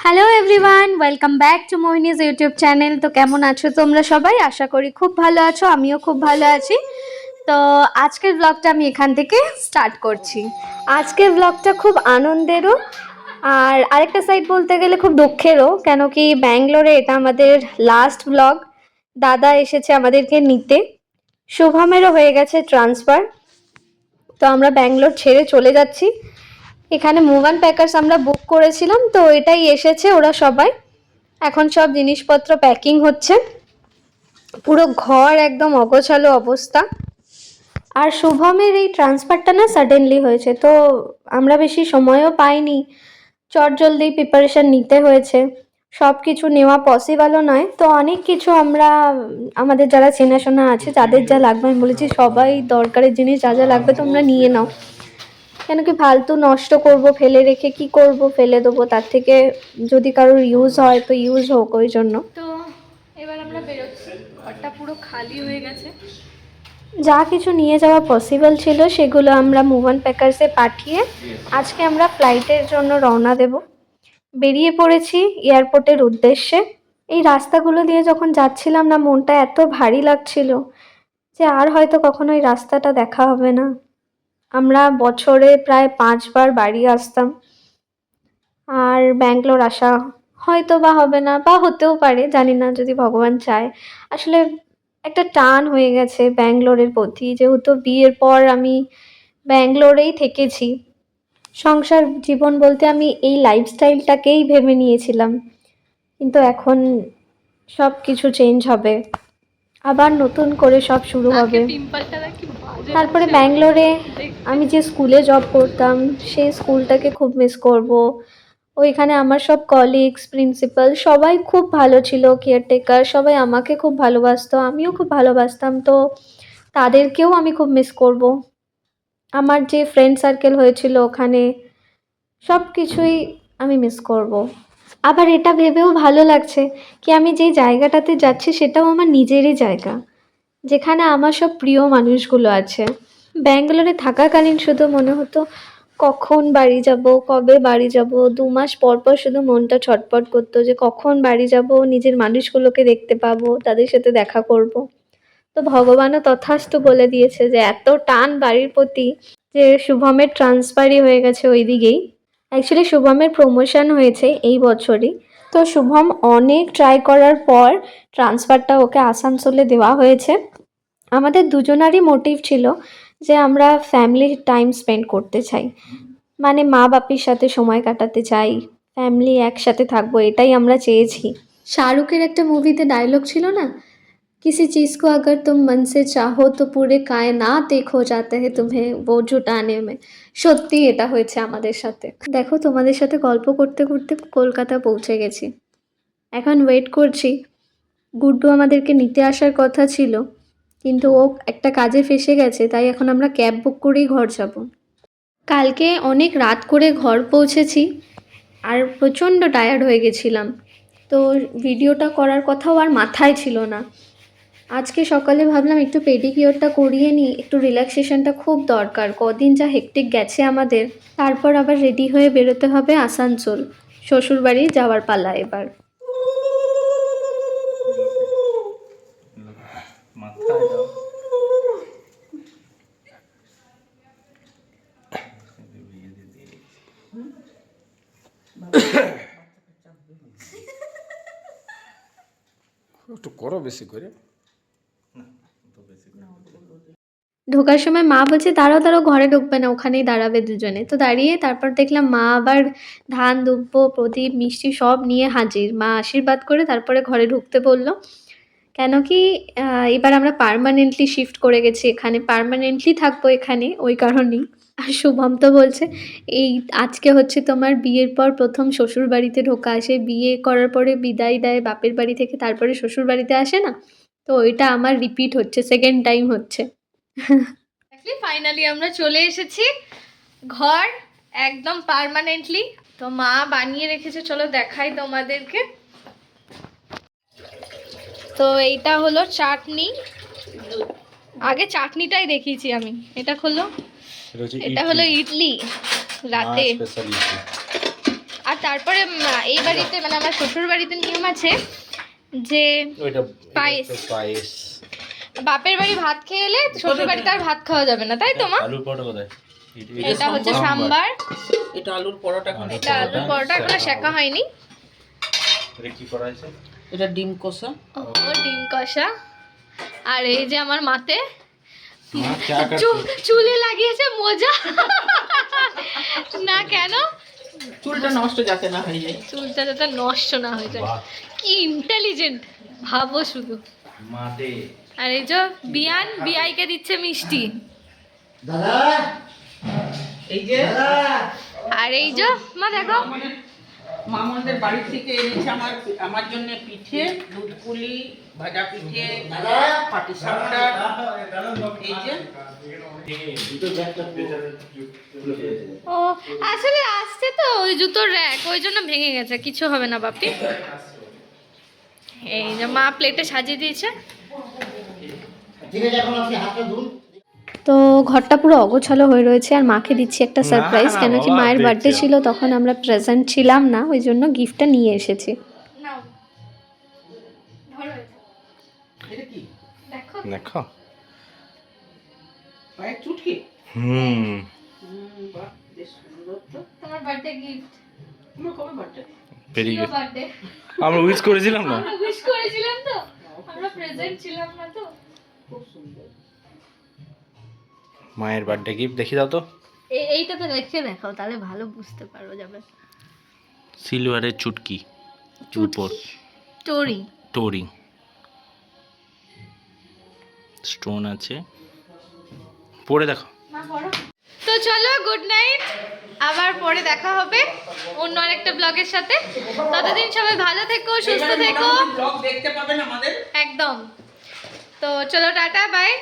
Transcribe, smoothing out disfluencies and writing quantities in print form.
Hello everyone, welcome back to Mohini's YouTube channel. তো কেমন আছো তোমরা সবাই? আশা করি খুব ভালো আছো, আমিও খুব ভালো আছি। তো আজকের ব্লগটা আমি এখান থেকে স্টার্ট করছি। আজকের ব্লগটা খুব আনন্দেরও, আর আরেকটা সাইড বলতে গেলে খুব দুঃখেরও, কেন কি ব্যাঙ্গালোরে এটা আমাদের লাস্ট ব্লগ। দাদা এসেছে আমাদেরকে নিতে, শুভমেরও হয়ে গেছে ট্রান্সফার। তো আমরা ব্যাঙ্গালোর ছেড়ে চলে যাচ্ছি। এখানে মুভান প্যাকার্স আমরা বুক করেছিলাম, তো এটাই এসেছে। ওরা সবাই এখন সব জিনিসপত্র প্যাকিং হচ্ছে। পুরো ঘর একদম অগোছালো অবস্থা। আর শুভমের এই ট্রান্সফারটা না সাডেনলি হয়েছে, তো আমরা বেশি সময়ও পাইনি, চটজলদি প্রিপারেশন নিতে হয়েছে। সব কিছু নেওয়া পসিবলও নয়, তো অনেক কিছু আমরা আমাদের যারা চেনাশোনা আছে যাদের যা লাগবে আমি বলেছি সবাই দরকারের জিনিস যা যা লাগবে তোমরা নিয়ে নাও, কেন কি ফালতু নষ্ট করব, ফেলে রেখে কি করব, ফেলে দেবো, তার থেকে যদি কারোর ইউজ হয় তো ইউজ হোক ওই জন্য। তো এবার আমরা বেরোচ্ছি, ঘরটা পুরো খালি হয়ে গেছে। যা কিছু নিয়ে যাওয়া পসিবল ছিল সেগুলো আমরা মুভান প্যাকার্সে পাঠিয়ে আজকে আমরা ফ্লাইটের জন্য রওনা দেব। বেরিয়ে পড়েছি এয়ারপোর্টের উদ্দেশ্যে। এই রাস্তাগুলো দিয়ে যখন যাচ্ছিলাম না, মনটা এত ভারী লাগছিল যে আর হয়তো কখনো এই রাস্তাটা দেখা হবে না। আমরা বছরে প্রায় 5 বার বাড়ি আসতাম, আর ব্যাঙ্গালোর আসা হয়তো বা হবে না, বা হতেও পারে, জানি না, যদি ভগবান চায়। আসলে একটা টান হয়ে গেছে ব্যাঙ্গালোরের প্রতি, যেহেতু বিয়ের পর আমি ব্যাঙ্গালোরেই থেকেছি। সংসার জীবন বলতে আমি এই লাইফস্টাইলটাকেই ভেবে নিয়েছিলাম, কিন্তু এখন সব কিছু চেঞ্জ হবে, আবার নতুন করে সব শুরু হবে। তারপরে ব্যাঙ্গালোরে আমি যে স্কুলে জব করতাম সেই স্কুলটাকে খুব মিস করব। ওইখানে আমার সব কলিগস, প্রিন্সিপাল সবাই খুব ভালো ছিল, কেয়ারটেকার সবাই আমাকে খুব ভালোবাসতো, আমিও খুব ভালোবাসতাম। তো তাদেরকেও আমি খুব মিস করব। আমার যে ফ্রেন্ড সার্কেল হয়েছিল ওখানে, সব কিছুই আমি মিস করব। আবার এটা ভেবেও ভালো লাগছে কি আমি যেই জায়গাটাতে যাচ্ছি সেটাও আমার নিজেরই জায়গা, যেখানে আমার সব প্রিয় মানুষগুলো আছে। ব্যাঙ্গালোরে থাকাকালীন শুধু মনে হতো কখন বাড়ি যাব, কবে বাড়ি যাব। 2 মাস পর পর শুধু মনটা ছটপট করতো যে কখন বাড়ি যাব, নিজের মানুষগুলোকে দেখতে পাবো, তাদের সাথে দেখা করব। তো ভগবানও তথাস্তু বলে দিয়েছে যে এত টান বাড়ির প্রতি যে শুভমের ট্রান্সফারই হয়ে গেছে ওই দিকেই। অ্যাকচুয়ালি শুভমের প্রমোশন হয়েছে এই বছরই। তো শুভম অনেক ট্রাই করার পর ট্রান্সফারটা ওকে আসানসোলে দেওয়া হয়েছে। আমাদের দুজনারই মোটিভ ছিল যে আমরা ফ্যামিলি টাইম স্পেন্ড করতে চাই, মানে মা বাপির সাথে সময় কাটাতে চাই, ফ্যামিলি একসাথে থাকবো, এটাই আমরা চেয়েছি। শাহরুখের একটা মুভিতে ডায়লগ ছিল না, किसी चीज़ को अगर तुम मन से चाहो तो पूरे कायनात एक हो जाता है तुम्हें वो जुटाने में। সত্যি এটা হয়েছে আমাদের সাথে। দেখো তোমাদের সাথে গল্প করতে করতে কলকাতা পৌঁছে গেছি। এখন ওয়েট করছি, গুড্ডু আমাদেরকে নিতে আসার কথা ছিল, কিন্তু ও একটা কাজে ফেসে গেছে, তাই এখন আমরা ক্যাব বুক করেই ঘর যাব। কালকে অনেক রাত করে ঘর পৌঁছেছি, আর প্রচণ্ড টায়ার্ড হয়ে গেছিলাম, তো ভিডিওটা করার কথাও আর মাথায় ছিল না। আজকে সকালে ভাবলাম একটু পেডিকিওরটা করিয়ে নিই, একটু রিল্যাক্সেশনটা খুব দরকার, কদিন যা হেক্টিক গেছে আমাদের। তারপর আবার রেডি হয়ে বেরোতে হবে আসানসোল, শ্বশুরবাড়ি যাওয়ার পালা এবার। একটু করো বেশি করে। ঢোকার সময় মা বলছে দাঁড়াও দাঁড়াও, ঘরে ঢুকবে না, ওখানেই দাঁড়াবে দুজনে। তো দাঁড়িয়ে তারপর দেখলাম মা আবার ধান, দুব্য, প্রদীপ, মিষ্টি সব নিয়ে হাজির। মা আশীর্বাদ করে তারপরে ঘরে ঢুকতে বললো, কেন কি এবার আমরা পার্মানেন্টলি শিফট করে গেছি এখানে, পার্মানেন্টলি থাকবো এখানে, ওই কারণেই। আর শুভম তো বলছে এই আজকে হচ্ছে তোমার বিয়ের পর প্রথম শ্বশুর বাড়িতে ঢোকা, সে বিয়ে করার পরে বিদায় দেয় বাপের বাড়ি থেকে, তারপরে শ্বশুর বাড়িতে আসে না, তো ওইটা আমার রিপিট হচ্ছে, সেকেন্ড টাইম হচ্ছে। ফাইনালি আমরা চলে এসেছি ঘর, একদম পার্মানেন্টলি। তো মা বানিয়ে রেখেছে, চলো দেখাই তোমাদেরকে। তো এইটা হলো চাটনি, আগে চাটনিটাই দেখিয়েছি আমি। এটা হলো, এটা হলো ইডলি রাতে। আর তারপরে এই বাড়িতে মানে আমার শ্বশুর বাড়িতে নিয়ম আছে যে পায়েস। বাপের বাড়ি ভাত খেয়ে এলে শ্বশুর বাড়িতে আর ভাত খাওয়া যাবে না, তাই তো মা? আলুর পরোটা কোথায়? এটা হচ্ছে সাম্বার, এটা আলুর পরোটা, এটা আলুর পরোটা এখনো শেখা হয়নি। এটা কি করা হয়েছে? এটা ডিম কষা। ও ডিম কষা। আর এই যে আমার মাতে মা চা চুলে লাগিয়েছে মোজা। না কেন? চুলটা নষ্ট যাতে না হয়ে যায়। চুলটা যাতে নষ্ট না হয়ে যায়। কি ইন্টেলিজেন্ট ভাবো শুধু। মাতে আর এই যে বিয়ান বিআইকে দিচ্ছে মিষ্টি। এই যে আর এই যে মা দেখো মামনদের বাড়ি থেকে এনেছে আমার জন্য পিঠে, দুধ পুলি, ভাজা পিঠে, পাটিসাপটা। এই যে ও আসলে আসছে তো ওই জুতোর র্যাক, ওই জন্য ভেঙে গেছে, কিছু হবে না বাপি। এই যে মা প্লেটে সাজিয়ে দিয়েছে। তো ঘরটা পুরো অগোছালো হয়ে রয়েছে, আর মাকে দিচ্ছি একটা সারপ্রাইজ, কেন কি মায়ের বার্থডে ছিল, তখন আমরা প্রেজেন্ট ছিলাম না, ওই জন্য গিফটটা নিয়ে এসেছি। এটা কি? দেখো। পায়ের চুটকি। বাহ, বেশ সুন্দর তো। তোমার বার্থডে গিফট। তোমার কবে বার্থডে? Very good. বার্থডে আমরা উইশ করেছিলাম না? আমরা উইশ করেছিলাম তো, আমরা প্রেজেন্ট ছিলাম না তো। খুব সুন্দর। মায়ের বার্থডে গিফট দেখি দাও তো। এইটাতে রেখে দেখাও, তাহলে ভালো বুঝতে পারো যাবে। সিলভারের চুটকি উপর স্টোরি টোরি স্টোন আছে, পরে দেখো। তো চলো গুড নাইট, আবার পরে দেখা হবে অন্য আরেকটা ব্লগের সাথে। ততদিন সবাই ভালো থেকো, সুস্থ থেকো। ব্লগ দেখতে পাবেন আমাদের। একদম। তো চলো টাটা, বাই।